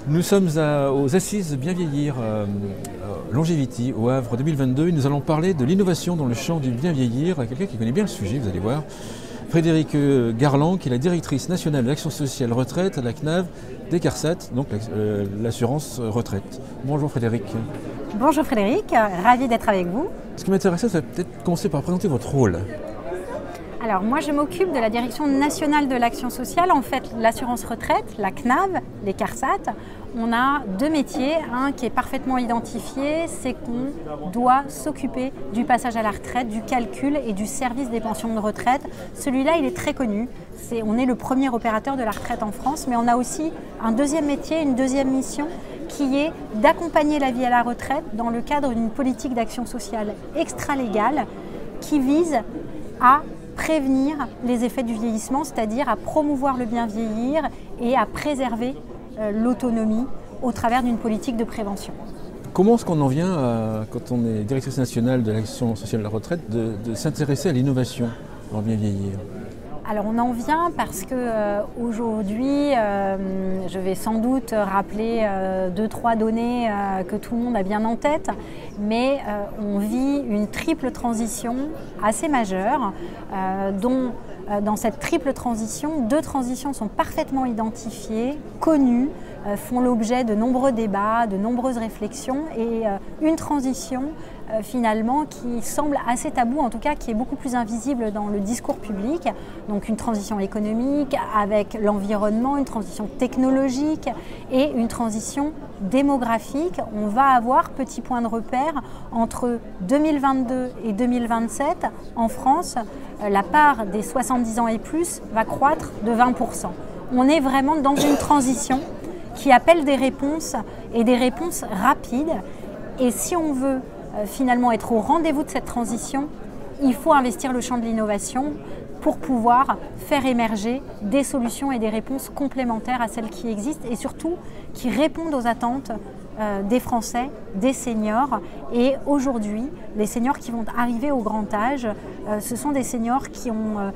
Nous sommes aux Assises Bien Vieillir, Longevity, au Havre 2022. Et nous allons parler de l'innovation dans le champ du bien vieillir à quelqu'un qui connaît bien le sujet, vous allez voir. Frédérique Garland, qui est la directrice nationale de l'action sociale retraite à la CNAV des CARSAT, donc l'assurance retraite. Bonjour Frédérique. Bonjour Frédéric, ravie d'être avec vous. Ce qui m'intéressait, c'est peut-être commencer par présenter votre rôle. Alors moi je m'occupe de la direction nationale de l'action sociale, en fait l'assurance retraite, la CNAV, les CARSAT. On a deux métiers, un qui est parfaitement identifié, c'est qu'on doit s'occuper du passage à la retraite, du calcul et du service des pensions de retraite. Celui-là il est très connu, on est le premier opérateur de la retraite en France, mais on a aussi un deuxième métier, une deuxième mission qui est d'accompagner la vie à la retraite dans le cadre d'une politique d'action sociale extra-légale qui vise à prévenir les effets du vieillissement, c'est-à-dire à promouvoir le bien vieillir et à préserver l'autonomie au travers d'une politique de prévention. Comment est-ce qu'on en vient, quand on est directrice nationale de l'action sociale de la retraite, de s'intéresser à l'innovation dans le bien vieillir ? Alors on en vient parce que aujourd'hui, je vais sans doute rappeler 2-3 données que tout le monde a bien en tête, mais on vit une triple transition assez majeure, dont dans cette triple transition, 2 transitions sont parfaitement identifiées, connues, font l'objet de nombreux débats, de nombreuses réflexions, et une transition finalement qui semble assez taboue, en tout cas qui est beaucoup plus invisible dans le discours public. Donc une transition économique avec l'environnement, une transition technologique et une transition démographique. On va avoir, petit point de repère, entre 2022 et 2027, en France, la part des 70 ans et plus va croître de 20%. On est vraiment dans une transition qui appelle des réponses et des réponses rapides. Et si on veut finalement être au rendez-vous de cette transition, il faut investir le champ de l'innovation pour pouvoir faire émerger des solutions et des réponses complémentaires à celles qui existent et surtout qui répondent aux attentes des Français, des seniors. Et aujourd'hui, les seniors qui vont arriver au grand âge, ce sont des seniors qui ont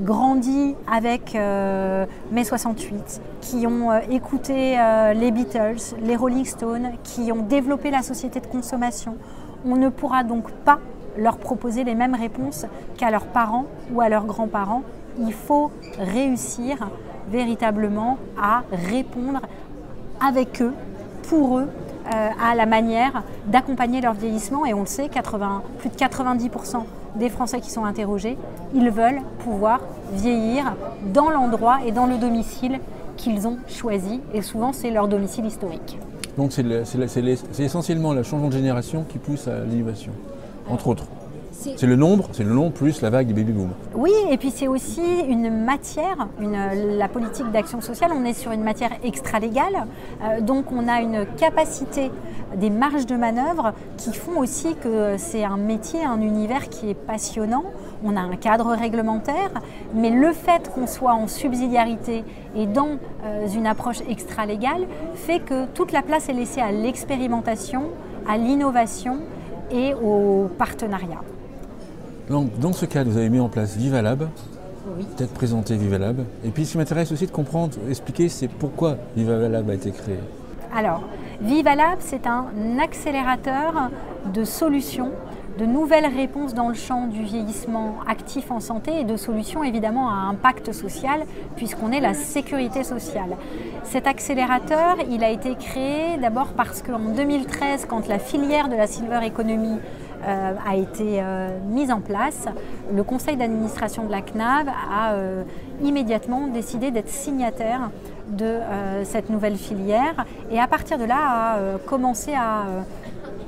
grandi avec mai 68, qui ont écouté les Beatles, les Rolling Stones, qui ont développé la société de consommation. On ne pourra donc pas leur proposer les mêmes réponses qu'à leurs parents ou à leurs grands-parents. Il faut réussir véritablement à répondre avec eux, pour eux, à la manière d'accompagner leur vieillissement. Et on le sait, plus de 90% des Français qui sont interrogés, ils veulent pouvoir vieillir dans l'endroit et dans le domicile qu'ils ont choisi. Et souvent, c'est leur domicile historique. Donc c'est essentiellement le changement de génération qui pousse à l'innovation, entre autres. C'est le nombre plus la vague des baby-boom. Oui, et puis c'est aussi une matière, la politique d'action sociale, on est sur une matière extra-légale, donc on a une capacité, des marges de manœuvre qui font aussi que c'est un métier, un univers qui est passionnant. On a un cadre réglementaire, mais le fait qu'on soit en subsidiarité et dans une approche extra-légale fait que toute la place est laissée à l'expérimentation, à l'innovation et au partenariat. Donc, dans ce cadre, vous avez mis en place Vivalab, oui. Peut-être présenter Vivalab. Et puis ce qui m'intéresse aussi de comprendre, expliquer, c'est pourquoi Vivalab a été créé. Alors, Vivalab, c'est un accélérateur de solutions, de nouvelles réponses dans le champ du vieillissement actif en santé et de solutions évidemment à impact social, puisqu'on est la sécurité sociale. Cet accélérateur, il a été créé d'abord parce qu'en 2013, quand la filière de la Silver Economy a été mise en place, le conseil d'administration de la CNAV a immédiatement décidé d'être signataire de cette nouvelle filière et à partir de là a commencé à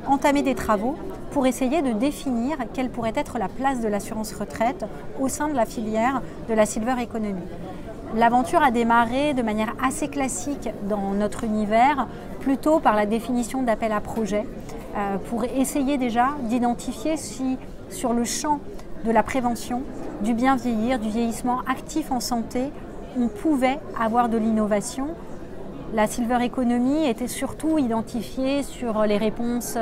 entamer des travaux pour essayer de définir quelle pourrait être la place de l'assurance retraite au sein de la filière de la Silver Economy. L'aventure a démarré de manière assez classique dans notre univers, plutôt par la définition d'appel à projet, pour essayer déjà d'identifier si sur le champ de la prévention, du bien vieillir, du vieillissement actif en santé, on pouvait avoir de l'innovation. La Silver Economy était surtout identifiée sur les réponses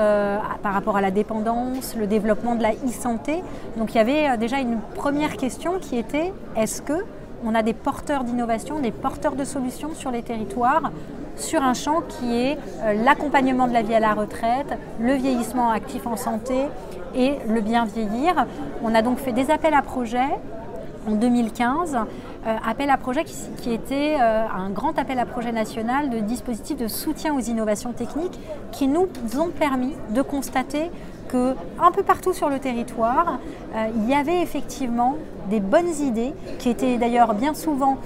par rapport à la dépendance, le développement de la e-santé. Donc il y avait déjà une première question qui était, est-ce qu'on a des porteurs d'innovation, des porteurs de solutions sur les territoires sur un champ qui est l'accompagnement de la vie à la retraite, le vieillissement actif en santé et le bien vieillir. On a donc fait des appels à projets en 2015, appel à projet qui était un grand appel à projet national de dispositifs de soutien aux innovations techniques qui nous ont permis de constater qu'un peu partout sur le territoire, il y avait effectivement des bonnes idées qui étaient d'ailleurs bien souvent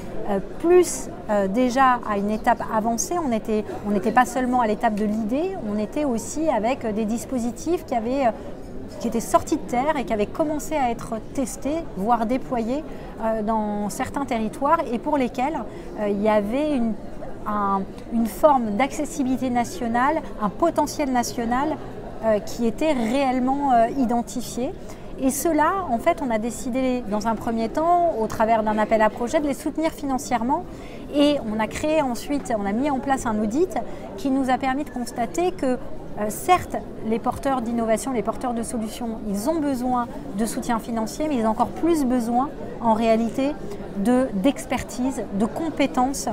plus déjà à une étape avancée. On n'était pas seulement à l'étape de l'idée, on était aussi avec des dispositifs qui étaient sortis de terre et qui avaient commencé à être testés, voire déployés dans certains territoires et pour lesquels il y avait une forme d'accessibilité nationale, un potentiel national qui était réellement identifié. Et cela, en fait, on a décidé dans un premier temps, au travers d'un appel à projet, de les soutenir financièrement. Et on a créé ensuite, on a mis en place un audit qui nous a permis de constater que certes, les porteurs d'innovation, les porteurs de solutions, ils ont besoin de soutien financier, mais ils ont encore plus besoin, en réalité, d'expertise, de compétences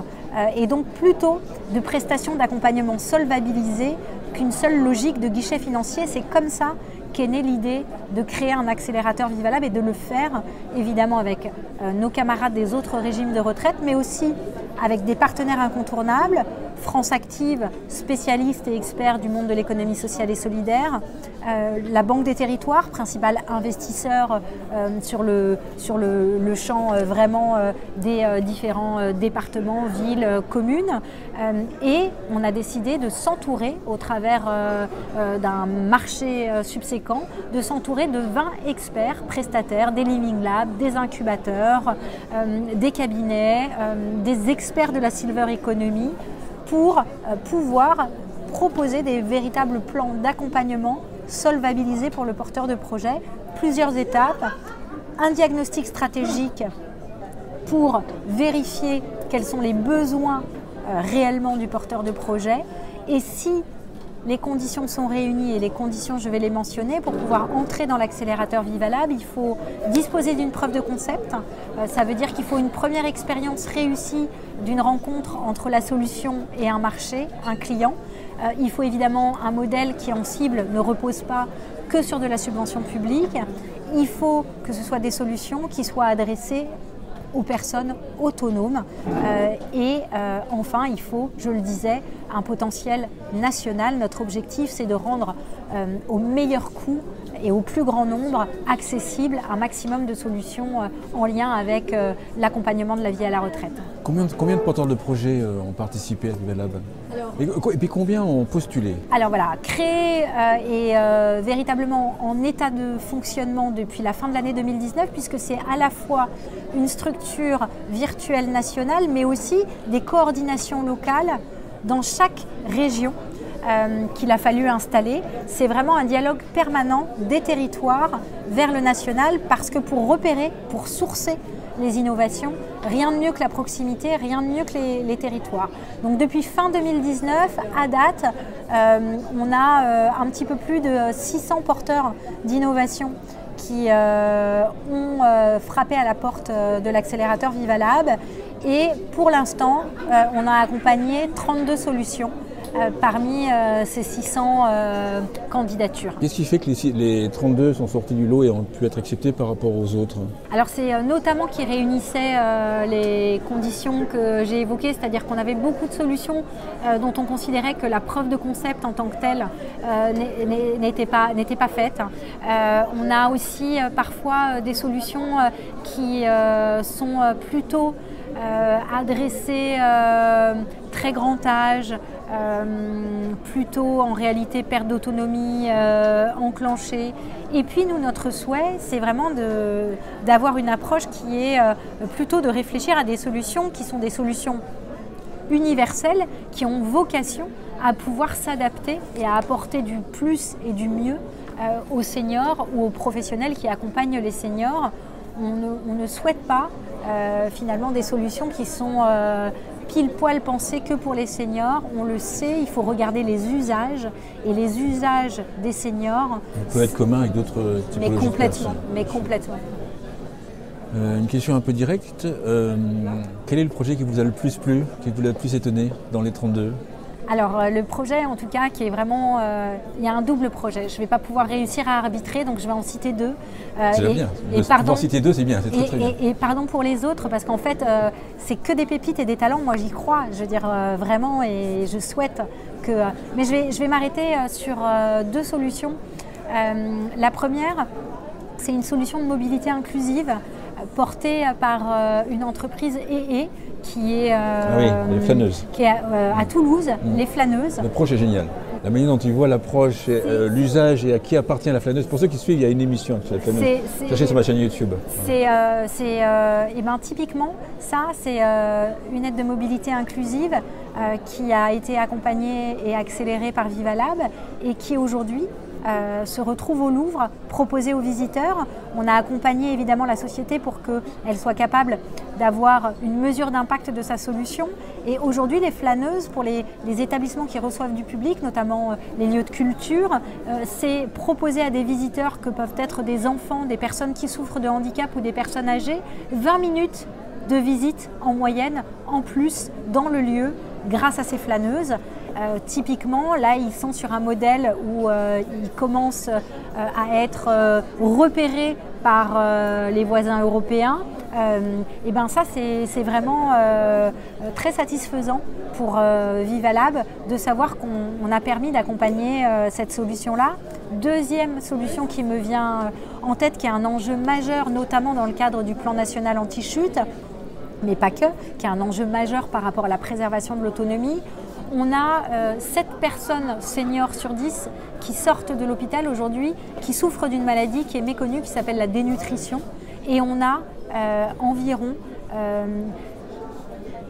et donc plutôt de prestations d'accompagnement solvabilisées qu'une seule logique de guichet financier. C'est comme ça qu'est née l'idée de créer un accélérateur Vivalab et de le faire évidemment avec nos camarades des autres régimes de retraite, mais aussi avec des partenaires incontournables, France Active, spécialiste et expert du monde de l'économie sociale et solidaire, la Banque des Territoires, principal investisseur sur le champ vraiment des différents départements, villes, communes. Et on a décidé de s'entourer, au travers d'un marché subséquent, de s'entourer de 20 experts prestataires, des Living Labs, des incubateurs, des cabinets, des experts de la Silver Economy, pour pouvoir proposer des véritables plans d'accompagnement solvabilisés pour le porteur de projet. Plusieurs étapes, un diagnostic stratégique pour vérifier quels sont les besoins réellement du porteur de projet et si les conditions sont réunies, et les conditions je vais les mentionner, pour pouvoir entrer dans l'accélérateur Vivalab, il faut disposer d'une preuve de concept. Ça veut dire qu'il faut une première expérience réussie d'une rencontre entre la solution et un marché, un client. Il faut évidemment un modèle qui en cible ne repose pas que sur de la subvention publique. Il faut que ce soit des solutions qui soient adressées aux personnes autonomes et enfin il faut, je le disais, un potentiel national. Notre objectif, c'est de rendre au meilleur coût et au plus grand nombre accessible un maximum de solutions en lien avec l'accompagnement de la vie à la retraite. Combien de porteurs de projets ont participé à Vivalab ? Et puis combien ont postulé ? Alors voilà, créé et véritablement en état de fonctionnement depuis la fin de l'année 2019, puisque c'est à la fois une structure virtuelle nationale, mais aussi des coordinations locales dans chaque région qu'il a fallu installer. C'est vraiment un dialogue permanent des territoires vers le national, parce que pour repérer, pour sourcer les innovations, rien de mieux que la proximité, rien de mieux que les territoires. Donc depuis fin 2019, à date, on a un petit peu plus de 600 porteurs d'innovation qui ont frappé à la porte de l'accélérateur Vivalab. Et pour l'instant, on a accompagné 32 solutions parmi ces 600 candidatures. Qu'est-ce qui fait que les 32 sont sortis du lot et ont pu être acceptés par rapport aux autres ? Alors c'est notamment qu'ils réunissaient les conditions que j'ai évoquées, c'est-à-dire qu'on avait beaucoup de solutions dont on considérait que la preuve de concept en tant que telle n'était pas faite. On a aussi parfois des solutions qui sont plutôt adressées très grand âge, plutôt en réalité perte d'autonomie enclenchée. Et puis nous, notre souhait, c'est vraiment d'avoir une approche qui est plutôt de réfléchir à des solutions qui sont des solutions universelles, qui ont vocation à pouvoir s'adapter et à apporter du plus et du mieux aux seniors ou aux professionnels qui accompagnent les seniors. On ne souhaite pas finalement des solutions qui sont pile poil pensées que pour les seniors. On le sait, il faut regarder les usages, et les usages des seniors peut être commun avec d'autres typologies de personnes. Mais complètement. Une question un peu directe. Quel est le projet qui vous a le plus plu, qui vous a le plus étonné dans les 32? Alors le projet en tout cas qui est vraiment, il y a un double projet. Je ne vais pas pouvoir réussir à arbitrer donc je vais en citer deux. C'est bien. Pouvoir citer deux c'est bien, c'est très bien. Et pardon pour les autres parce qu'en fait c'est que des pépites et des talents, moi j'y crois, je veux dire vraiment et je souhaite que... mais je vais m'arrêter sur deux solutions. La première, c'est une solution de mobilité inclusive portée par une entreprise EE qui est, les flâneuses. Qui est à Toulouse, les flâneuses. L'approche est géniale. La manière dont tu vois l'approche, l'usage et à qui appartient la flâneuse. Pour ceux qui suivent, il y a une émission sur la flâneuse. Sachez sur ma chaîne YouTube. Et ben, typiquement, ça, c'est une aide de mobilité inclusive qui a été accompagnée et accélérée par Vivalab et qui aujourd'hui se retrouve au Louvre, proposée aux visiteurs. On a accompagné évidemment la société pour qu'elle soit capable d'avoir une mesure d'impact de sa solution. Et aujourd'hui, les flâneuses, pour les établissements qui reçoivent du public, notamment les lieux de culture, c'est proposer à des visiteurs que peuvent être des enfants, des personnes qui souffrent de handicap ou des personnes âgées, 20 minutes de visite en moyenne, en plus, dans le lieu, grâce à ces flâneuses. Typiquement, là, ils sont sur un modèle où ils commencent à être repérés par les voisins européens. Et ben ça, c'est vraiment très satisfaisant pour Vivalab de savoir qu'on a permis d'accompagner cette solution-là. Deuxième solution qui me vient en tête, qui est un enjeu majeur, notamment dans le cadre du plan national anti-chute, mais pas que, qui est un enjeu majeur par rapport à la préservation de l'autonomie. On a 7 personnes seniors sur 10 qui sortent de l'hôpital aujourd'hui, qui souffrent d'une maladie qui est méconnue, qui s'appelle la dénutrition. Et on a environ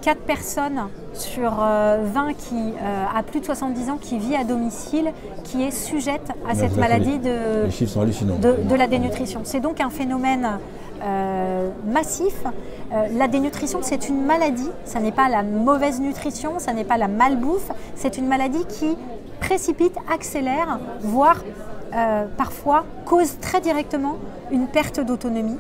4 personnes sur 20 qui a plus de 70 ans qui vit à domicile, qui est sujette à cette maladie les chiffres sont hallucinants. de la dénutrition. C'est donc un phénomène massif. La dénutrition, c'est une maladie, ça n'est pas la mauvaise nutrition, ça n'est pas la malbouffe, c'est une maladie qui précipite, accélère, voire parfois cause très directement une perte d'autonomie.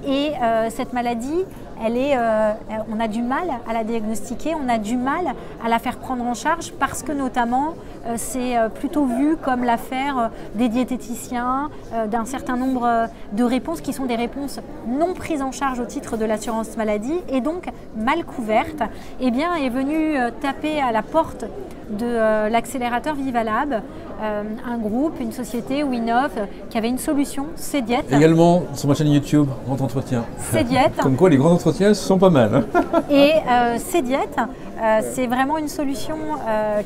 Et cette maladie, on a du mal à la diagnostiquer, on a du mal à la faire prendre en charge parce que notamment c'est plutôt vu comme l'affaire des diététiciens, d'un certain nombre de réponses qui sont des réponses non prises en charge au titre de l'assurance maladie et donc mal couvertes. Eh bien, est venu taper à la porte de l'accélérateur Vivalab, un groupe, une société, Winov, qui avait une solution, Cdiet. Également sur ma chaîne YouTube, Grand Entretien. Cdiet. Comme quoi les grands entretiens sont pas mal. Hein. Et Cdiet, c'est vraiment une solution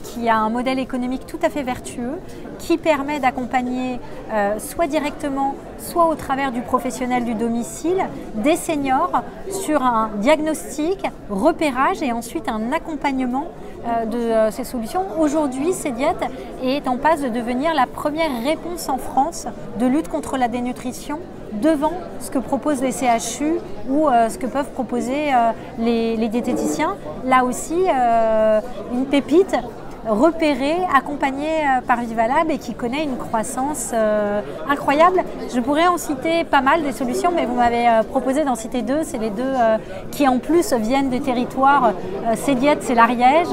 qui a un modèle économique tout à fait vertueux, qui permet d'accompagner soit directement, soit au travers du professionnel du domicile, des seniors sur un diagnostic, repérage et ensuite un accompagnement de ces solutions. Aujourd'hui, Cdiet est en passe de devenir la première réponse en France de lutte contre la dénutrition devant ce que proposent les CHU ou ce que peuvent proposer les diététiciens. Là aussi, une pépite repérée, accompagnée par Vivalab et qui connaît une croissance incroyable. Je pourrais en citer pas mal des solutions, mais vous m'avez proposé d'en citer deux. C'est les deux qui en plus viennent des territoires. Cdiet, c'est l'Ariège.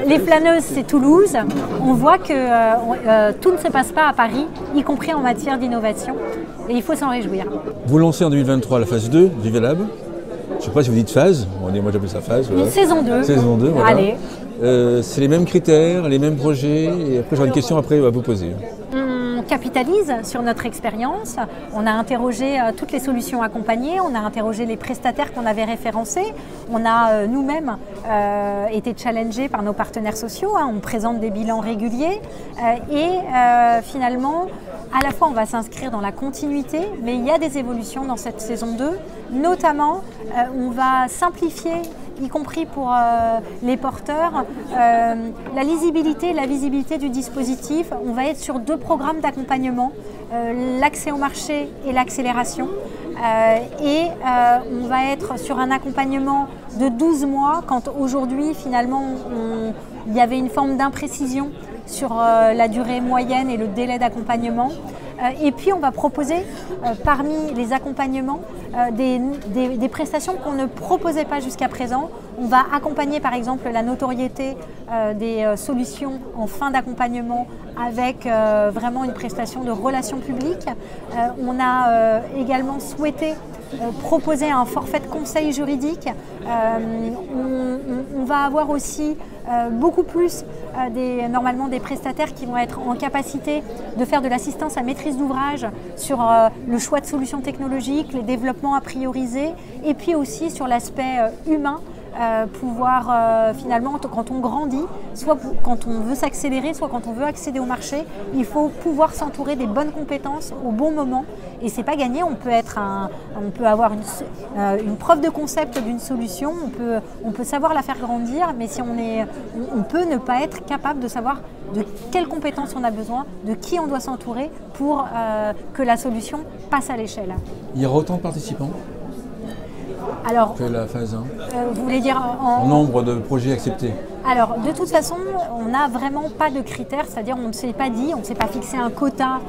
Les flâneuses, c'est Toulouse. On voit que tout ne se passe pas à Paris, y compris en matière d'innovation. Et il faut s'en réjouir. Vous lancez en 2023 la phase 2 du Vivalab. Je ne sais pas si vous dites phase, moi j'appelle ça phase. Voilà. Une saison 2. Saison 2, voilà. Allez. C'est les mêmes critères, les mêmes projets, et après j'aurai une question après à vous poser. On capitalise sur notre expérience, on a interrogé toutes les solutions accompagnées, on a interrogé les prestataires qu'on avait référencés, on a nous-mêmes été challengés par nos partenaires sociaux, on présente des bilans réguliers et finalement, à la fois on va s'inscrire dans la continuité, mais il y a des évolutions dans cette saison 2, notamment on va simplifier, y compris pour les porteurs, la lisibilité et la visibilité du dispositif. On va être sur 2 programmes d'accompagnement, l'accès au marché et l'accélération. On va être sur un accompagnement de 12 mois, quand aujourd'hui finalement il y avait une forme d'imprécision sur la durée moyenne et le délai d'accompagnement. Et puis on va proposer parmi les accompagnements des prestations qu'on ne proposait pas jusqu'à présent. On va accompagner par exemple la notoriété des solutions en fin d'accompagnement avec vraiment une prestation de relations publiques. On a également souhaité proposer un forfait de conseil juridique. On va avoir aussi beaucoup plus normalement des prestataires qui vont être en capacité de faire de l'assistance à maîtrise d'ouvrage sur le choix de solutions technologiques, les développements à prioriser et puis aussi sur l'aspect humain. Pouvoir finalement, quand on grandit, soit quand on veut s'accélérer, soit quand on veut accéder au marché, il faut pouvoir s'entourer des bonnes compétences au bon moment. Et c'est pas gagné, on peut avoir une preuve de concept d'une solution, on peut savoir la faire grandir, mais si on peut ne pas être capable de savoir de quelles compétences on a besoin, de qui on doit s'entourer pour que la solution passe à l'échelle. Il y aura autant de participants alors, que la phase 1 vous voulez dire en nombre de projets acceptés? Alors, de toute façon, on n'a vraiment pas de critères, c'est-à-dire on ne s'est pas dit, on ne s'est pas fixé un quota,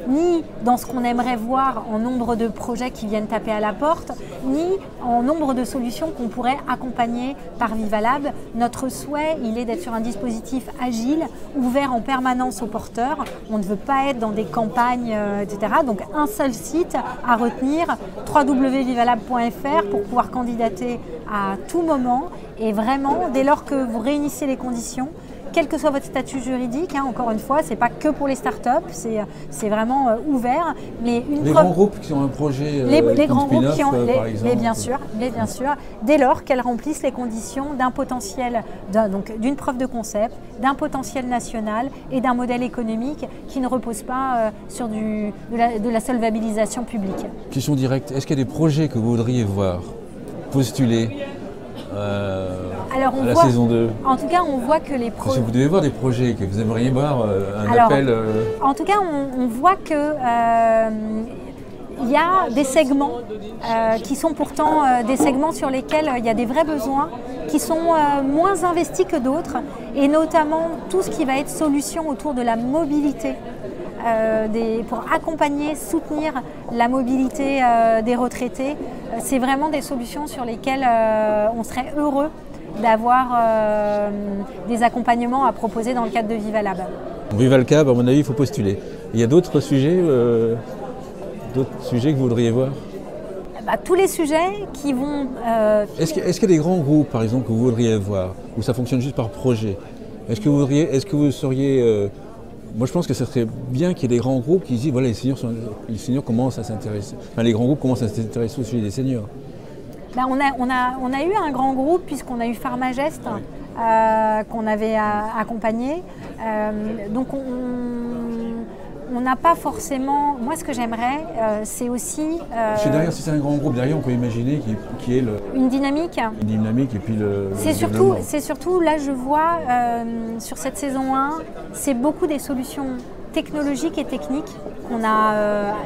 ni dans ce qu'on aimerait voir en nombre de projets qui viennent taper à la porte, ni en nombre de solutions qu'on pourrait accompagner par Vivalab. Notre souhait, il est d'être sur un dispositif agile, ouvert en permanence aux porteurs. On ne veut pas être dans des campagnes, etc. Donc, un seul site à retenir, www.vivalab.fr pour pouvoir candidater à tout moment. Et vraiment, dès lors que vous réunissez les conditions, quel que soit votre statut juridique, encore une fois, ce n'est pas que pour les startups, c'est vraiment ouvert. Mais les grands groupes qui ont un projet les grands groupes qui ont, par exemple. Mais bien sûr, dès lors qu'elles remplissent les conditions d'un potentiel, d'une preuve de concept, d'un potentiel national et d'un modèle économique qui ne repose pas sur de la solvabilisation publique. Question directe, est-ce qu'il y a des projets que vous voudriez voir postuler Alors à la saison 2? En tout cas, on voit que les Parce que vous devez voir des projets que vous aimeriez voir, appel. En tout cas, on voit que il y a des segments qui sont pourtant des segments sur lesquels il y a des vrais besoins, qui sont moins investis que d'autres, et notamment tout ce qui va être solution autour de la mobilité. Pour accompagner, soutenir la mobilité des retraités. C'est vraiment des solutions sur lesquelles on serait heureux d'avoir des accompagnements à proposer dans le cadre de Vivalab. Vivalcab, à mon avis, il faut postuler. Il y a d'autres sujets que vous voudriez voir? Tous les sujets qui vont... Est-ce qu'il y a des grands groupes, par exemple, que vous voudriez voir, où ça fonctionne juste par projet? Est-ce que vous seriez... Moi, je pense que ce serait bien qu'il y ait des grands groupes qui disent, voilà, les seniors commencent à s'intéresser. Enfin, les grands groupes commencent à s'intéresser au sujet des seniors. On a eu un grand groupe puisqu'on a eu Pharmagest qu'on avait accompagné. Donc, on n'a pas forcément... Moi, ce que j'aimerais, c'est aussi... Parce que derrière, si c'est un grand groupe, derrière, on peut imaginer qu'il y ait une dynamique. Une dynamique et puis c'est surtout, là, je vois, sur cette saison 1, c'est beaucoup des solutions technologiques et techniques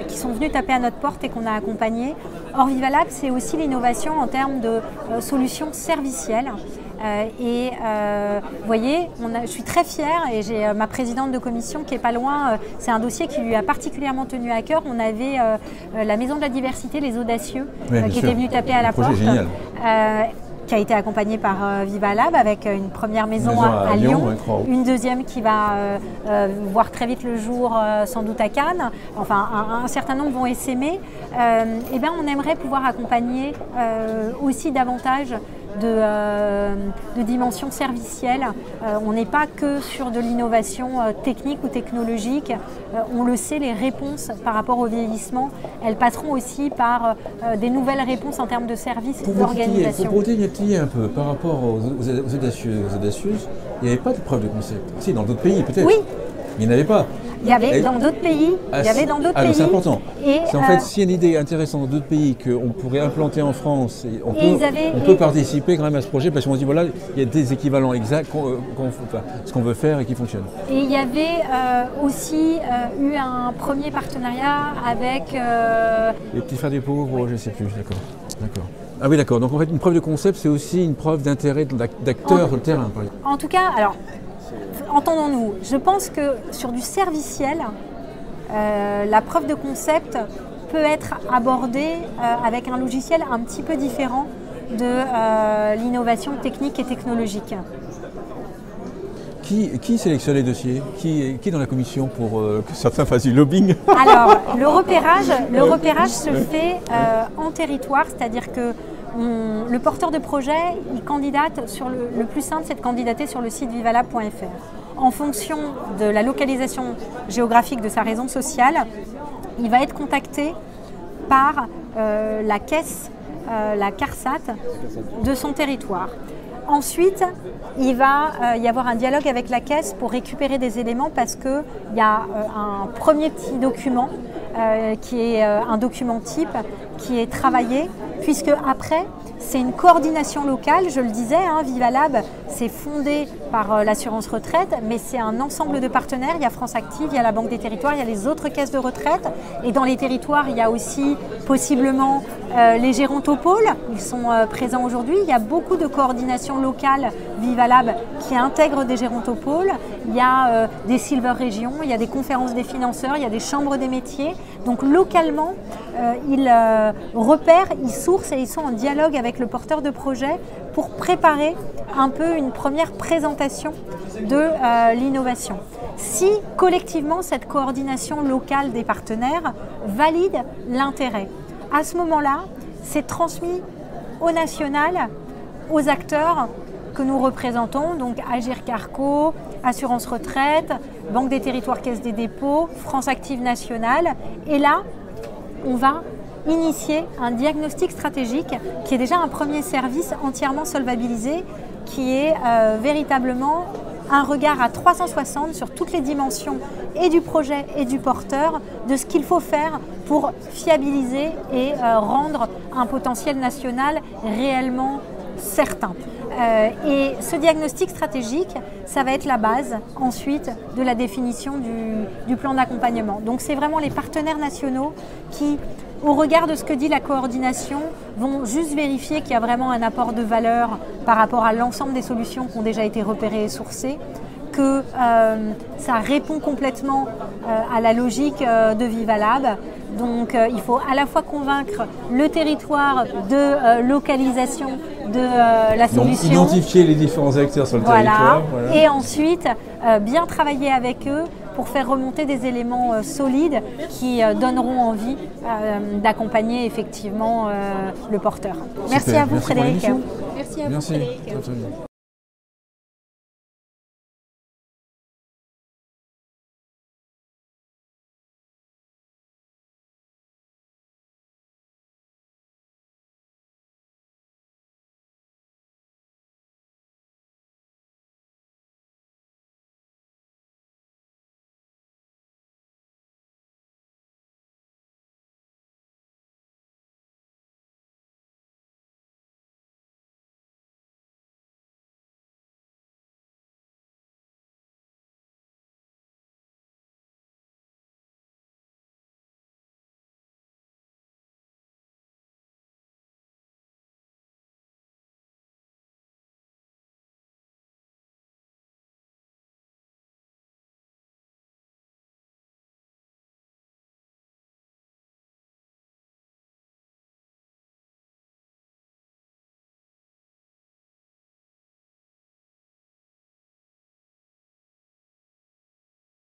qui sont venues taper à notre porte et qu'on a accompagnées. Or, Vivalab, c'est aussi l'innovation en termes de solutions servicielles. Vous voyez, je suis très fière et j'ai ma présidente de commission qui est pas loin. C'est un dossier qui lui a particulièrement tenu à cœur. On avait la Maison de la Diversité, les Audacieux, qui était venue taper à la porte. Génial. Qui a été accompagnée par Vivalab avec une première maison à Lyon, une deuxième qui va voir très vite le jour sans doute à Cannes. Enfin, un certain nombre vont essaimer. On aimerait pouvoir accompagner aussi davantage de dimension servicielle. On n'est pas que sur de l'innovation technique ou technologique. On le sait, les réponses par rapport au vieillissement, elles passeront aussi par des nouvelles réponses en termes de services et d'organisation. Pour titiller un peu par rapport aux audacieuses, il n'y avait pas de preuve de concept. Si, dans d'autres pays peut-être. Oui. Il n'y en avait pas. Il y avait dans d'autres pays. C'est important. C'est en fait, s'il y a une idée intéressante dans d'autres pays qu'on pourrait implanter en France, on peut participer quand même à ce projet parce qu'on se dit voilà, il y a des équivalents exacts, ce qu'on veut faire et qui fonctionne. Et il y avait aussi eu un premier partenariat avec... Les petits frères des pauvres, je ne sais plus, d'accord. Ah oui, d'accord. Donc en fait, une preuve de concept, c'est aussi une preuve d'intérêt d'acteurs sur le terrain, par exemple. En tout cas, alors... Entendons-nous, je pense que sur du serviciel, la preuve de concept peut être abordée avec un logiciel un petit peu différent de l'innovation technique et technologique. Qui sélectionne les dossiers? Qui est dans la commission pour que certains fassent du lobbying? Alors, le repérage se fait en territoire, c'est-à-dire que le porteur de projet, il candidate sur le plus simple, c'est de candidater sur le site vivalab.fr. En fonction de la localisation géographique de sa raison sociale, il va être contacté par la caisse, la CARSAT de son territoire. Ensuite, il va y avoir un dialogue avec la caisse pour récupérer des éléments parce qu'il y a un premier petit document qui est un document type qui est travaillé, puisque après, c'est une coordination locale, je le disais, Vivalab, c'est fondé par l'assurance retraite, mais c'est un ensemble de partenaires. Il y a France Active, il y a la Banque des Territoires, il y a les autres caisses de retraite. Et dans les territoires, il y a aussi possiblement les gérontopôles, ils sont présents aujourd'hui. Il y a beaucoup de coordination locale Vivalab qui intègrent des gérontopôles. Il y a des Silver Régions, il y a des conférences des financeurs, il y a des chambres des métiers. Donc localement, ils repèrent, ils sourcent et ils sont en dialogue avec le porteur de projet pour préparer un peu une première présentation de l'innovation. Si collectivement cette coordination locale des partenaires valide l'intérêt, à ce moment-là, c'est transmis au national, aux acteurs que nous représentons, donc Agir Carco, Assurance Retraite, Banque des Territoires, Caisse des Dépôts, France Active Nationale. Et là, on va initier un diagnostic stratégique qui est déjà un premier service entièrement solvabilisé, qui est véritablement un regard à 360 sur toutes les dimensions et du projet et du porteur, de ce qu'il faut faire pour fiabiliser et rendre un potentiel national réellement certain. Et ce diagnostic stratégique, ça va être la base ensuite de la définition du plan d'accompagnement. Donc c'est vraiment les partenaires nationaux qui, au regard de ce que dit la coordination, vont juste vérifier qu'il y a vraiment un apport de valeur par rapport à l'ensemble des solutions qui ont déjà été repérées et sourcées, que ça répond complètement à la logique de Vivalab. Donc il faut à la fois convaincre le territoire de localisation de la solution. Donc, identifier les différents acteurs sur le territoire. Voilà. Et ensuite, bien travailler avec eux pour faire remonter des éléments solides qui donneront envie d'accompagner effectivement le porteur. Merci à vous, Frédéric. Merci à vous, Frédéric.